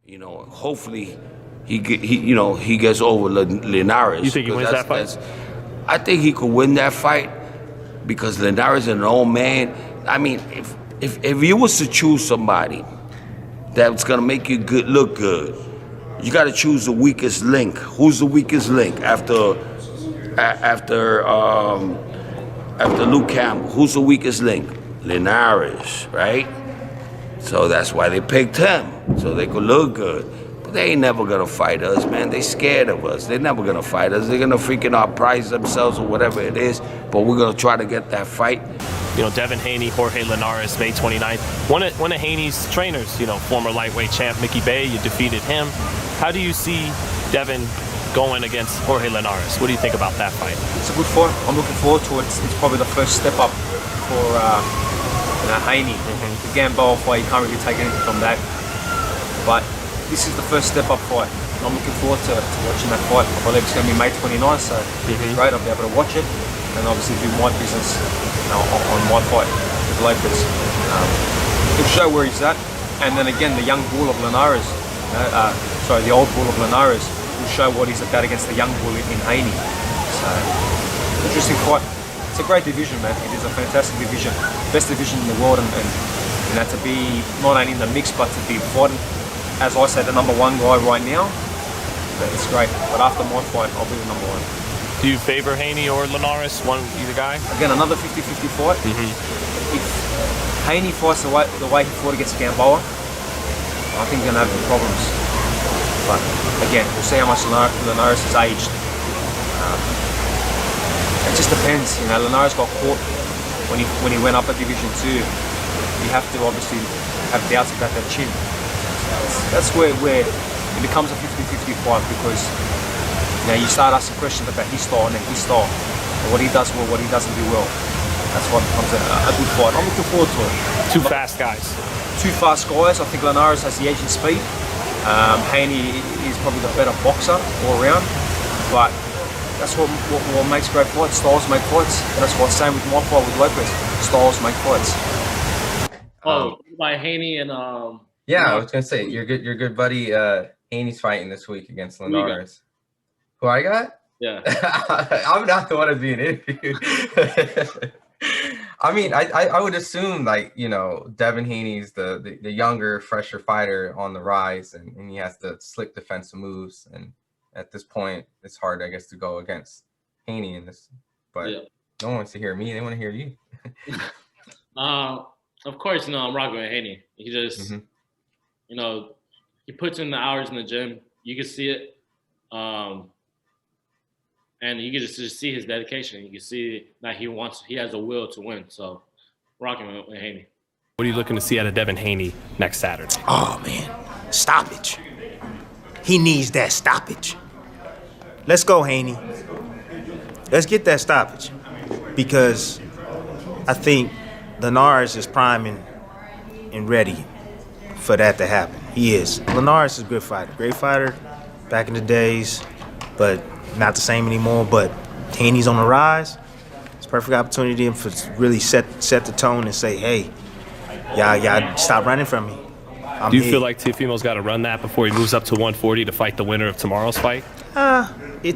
Hopefully he gets over Linares. You think he wins that fight? I think he could win that fight because Linares is an old man. I mean, if you was to choose somebody that's gonna make you look good, you got to choose the weakest link. Who's the weakest link after Luke Campbell? Who's the weakest link? Linares, right? So that's why they picked him, so they could look good. But they ain't never gonna fight us, man. They scared of us. They're never gonna fight us. They're gonna freaking outprice themselves or whatever it is, but we're gonna try to get that fight. Devin Haney, Jorge Linares, May 29th. One of Haney's trainers, former lightweight champ Mickey Bay, you defeated him. How do you see Devin going against Jorge Linares? What do you think about that fight? It's a good fight. I'm looking forward to it. It's probably the first step up for Haney. The Gamboa fight, you can't really take anything from that. But this is the first step up fight. I'm looking forward to watching that fight. I believe it's going to be May 29th, so it's great. I'll be able to watch it and obviously do my business on my fight with Lopez. It'll show where he's at. And then again, the young bull of Linares, the old bull of Linares will show what he's about against the young bull in Haney. So, interesting fight. It's a great division, man. It is a fantastic division. Best division in the world, and to be not only in the mix, but to be fighting, as I say, the #1 guy right now, it's great. But after my fight, I'll be the #1. Do you favor Haney or Linares, either guy? Again, another 50-50 fight. If Haney fights the way he fought against Gamboa, I think he's going to have some problems. But again, we'll see how much Linares has aged. It just depends. Linares got caught when he went up at Division 2. You have to obviously have doubts about that chin. That's where it becomes a 50-50 fight, because you start asking questions about his style and then his style, and what he does well, what he doesn't do well. That's what becomes a good fight. I'm looking forward to it. Two fast guys. Two fast guys. I think Linares has the edge in speed. Haney is probably the better boxer all around, but that's what makes great fights. Styles make fights. That's what's same with my fight with Lopez. Styles make fights. By Haney and yeah, I was gonna say your good buddy Haney's fighting this week against Linares. Who I got? Yeah. I'm not the one to be an interview. I mean, I would assume Devin Haney's the younger, fresher fighter on the rise, and he has the slick defensive moves. And at this point, it's hard, I guess, to go against Haney in this. But no one wants to hear me; they want to hear you. Of course, I'm rocking with Haney. He just, he puts in the hours in the gym. You can see it. And you can just see his dedication. You can see that he has a will to win. So, rocking with Haney. What are you looking to see out of Devin Haney next Saturday? Oh, man. Stoppage. He needs that stoppage. Let's go, Haney. Let's get that stoppage. Because I think Linares is priming and ready for that to happen. He is. Linares is a good fighter. Great fighter back in the days, but not the same anymore. But Haney's on the rise. It's a perfect opportunity for really set the tone and say, hey, y'all stop running from me. Do you feel like Teofimo's got to run that before he moves up to 140 to fight the winner of tomorrow's fight?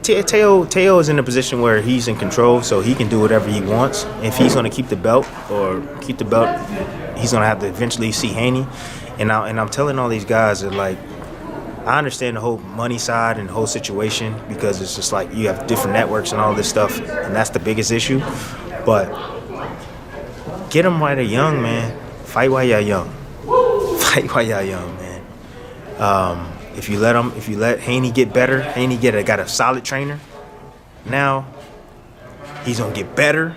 Teo is in a position where he's in control, so he can do whatever he wants. If he's going to keep the belt, he's going to have to eventually see Haney. And I'm telling all these guys that, I understand the whole money side and the whole situation, because it's just you have different networks and all this stuff, and that's the biggest issue. But get them while they're young, man. Fight while you're young. Fight while you're young, man. If you let Haney get better, got a solid trainer. Now he's gonna get better,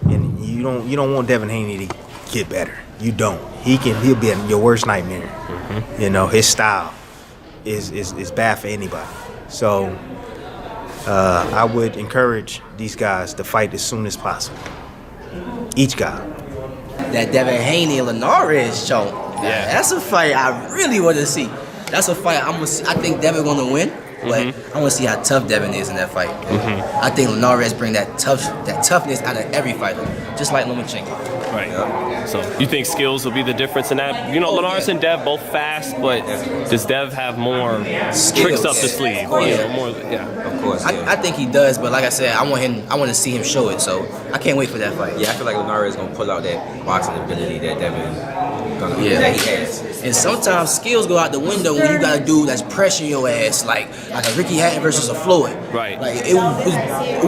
and you don't want Devin Haney to get better. You don't. He'll be your worst nightmare. His style is bad for anybody. So I would encourage these guys to fight as soon as possible. Each guy. That Devin Haney and Linares show. Yeah. That's a fight I really want to see. That's a fight I think Devin gonna win. but I want to see how tough Devin is in that fight. I think Linares bring that toughness out of every fighter, just like Lomachenko. Right. So you think skills will be the difference in that? You know, Linares and Dev both fast, but does Dev have more tricks up the sleeve? Of course. I think he does, but like I said, I want to see him show it. So I can't wait for that fight. Yeah, I feel like Linares is gonna pull out that boxing ability that Devin that he has. And sometimes skills go out the window when you got a dude that's pressuring your ass, like a Ricky Hatton versus a Floyd. Right. Like it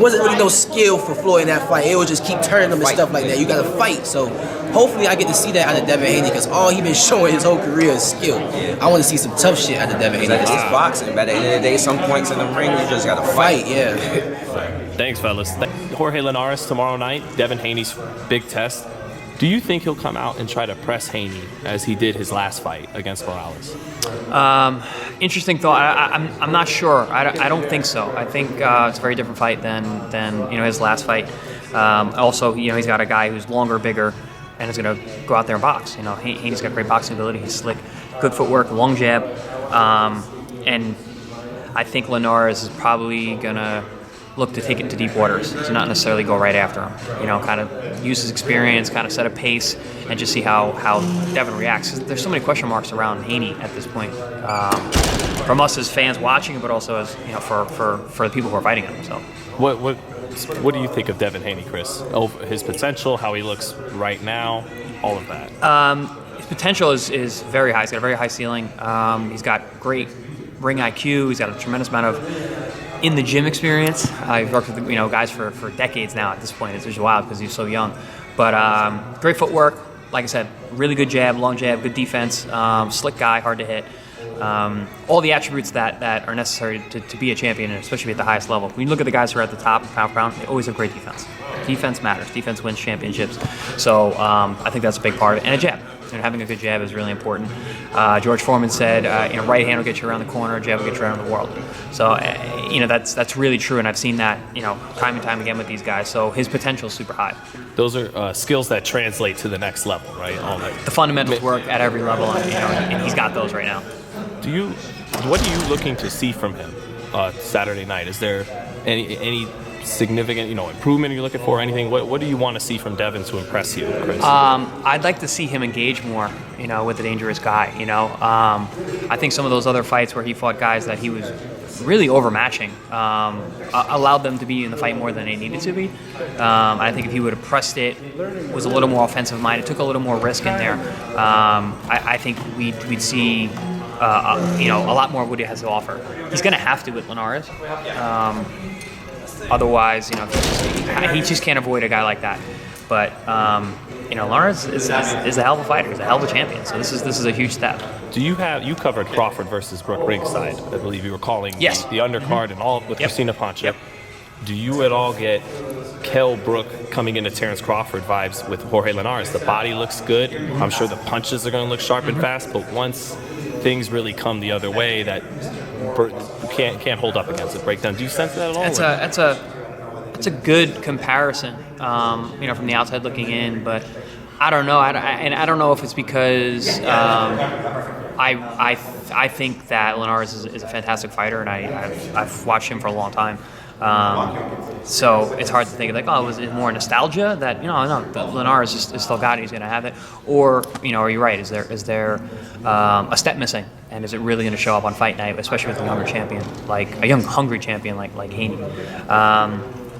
wasn't really no skill for Floyd in that fight. It would just keep turning them and stuff like that. You got to fight. So hopefully I get to see that out of Devin Haney, because all he been showing his whole career is skill. I want to see some tough shit out of Devin Haney. It's boxing, but at the end of the day, some points in the ring you just gotta fight. Yeah. Thanks, fellas. Jorge Linares tomorrow night, Devin Haney's big test. Do you think he'll come out and try to press Haney as he did his last fight against Morales? Interesting thought. I'm not sure. I don't think so. I think it's a very different fight than his last fight. Also, he's got a guy who's longer, bigger, and is going to go out there and box. Haney's got great boxing ability. He's slick, good footwork, long jab, and I think Linares is probably going to look to take it into deep waters, to not necessarily go right after him. Kind of use his experience, kind of set a pace, and just see how Devin reacts. 'Cause there's so many question marks around Haney at this point, from us as fans watching, but also as for the people who are fighting him. So, what do you think of Devin Haney, Chris? His potential, how he looks right now, all of that. His potential is very high. He's got a very high ceiling. He's got great ring IQ. He's got a tremendous amount of in the gym experience. He's worked with guys for decades now at this point. It's just wild because he's so young. But great footwork. Like I said, really good jab, long jab, good defense, slick guy, hard to hit. All the attributes that are necessary to be a champion, and especially at the highest level. When you look at the guys who are at the top, pound for pound, they always have great defense. Defense matters. Defense wins championships. So I think that's a big part of it. And a jab. Having a good jab is really important. George Foreman said, right hand will get you around the corner, jab will get you around the world. So, that's really true, and I've seen that, time and time again with these guys. So his potential is super high. Those are skills that translate to the next level, right? The fundamentals work at every level, and he's got those right now. What are you looking to see from him Saturday night? Is there any significant, improvement you're looking for? Anything? What do you want to see from Devin to impress you, Chris? I'd like to see him engage more, with a dangerous guy. I think some of those other fights where he fought guys that he was really overmatching allowed them to be in the fight more than they needed to be. I think if he would have pressed it, was a little more offensive minded, took a little more risk in there, I think we'd see a lot more of what he has to offer. He's going to have to with Linares. Otherwise, he just can't avoid a guy like that. But Linares is a hell of a fighter. He's a hell of a champion. So this is a huge step. You covered Crawford versus Brooke ringside? I believe you were calling the undercard and all with Christina Pancha. Yep. Do you at all get Kell Brook coming into Terrence Crawford vibes with Jorge Linares? The body looks good. I'm sure the punches are going to look sharp and fast. But once things really come the other way, that can't hold up against it, breakdown. Do you sense that at all? It's a good comparison, from the outside looking in, but I don't know. I don't know if it's because I think that Linares is a fantastic fighter, and I've watched him for a long time. So it's hard to think was it more nostalgia that Linares is still got it, he's going to have it, or are you right? Is there a step missing, and is it really going to show up on fight night, especially with a younger champion, like a young hungry champion like Haney?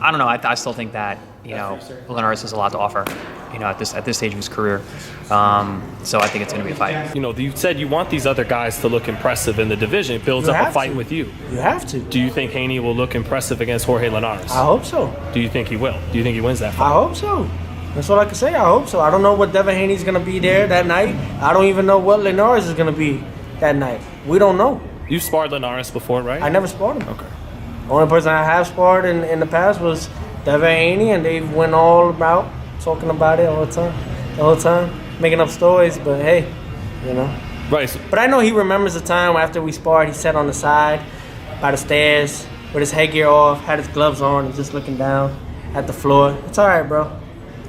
I don't know. I still think that Linares has a lot to offer, at this stage of his career. So I think it's going to be a fight. You said you want these other guys to look impressive in the division. It builds up a fight with you. You have to. Do you think Haney will look impressive against Jorge Linares? I hope so. Do you think he will? Do you think he wins that fight? I hope so. That's all I can say. I hope so. I don't know what Devin Haney's going to be there that night. I don't even know what Linares is going to be that night. We don't know. You sparred Linares before, right? I never sparred him. Okay. The only person I have sparred in the past was Devin Haney, and they went all about talking about it all the time, making up stories. But hey, Right. But I know he remembers the time after we sparred. He sat on the side by the stairs with his headgear off, had his gloves on, and just looking down at the floor. It's all right, bro.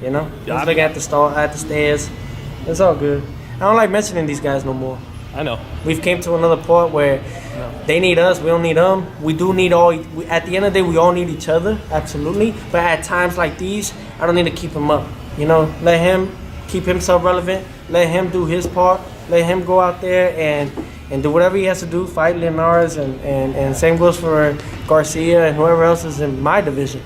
He was looking at the stairs. It's all good. I don't like mentioning these guys no more. I know. We've came to another point where they need us, we don't need them. We do need at the end of the day, we all need each other, absolutely. But at times like these, I don't need to keep him up. You know, let him keep himself relevant. Let him do his part. Let him go out there and do whatever he has to do, fight Linares, and same goes for Garcia and whoever else is in my division.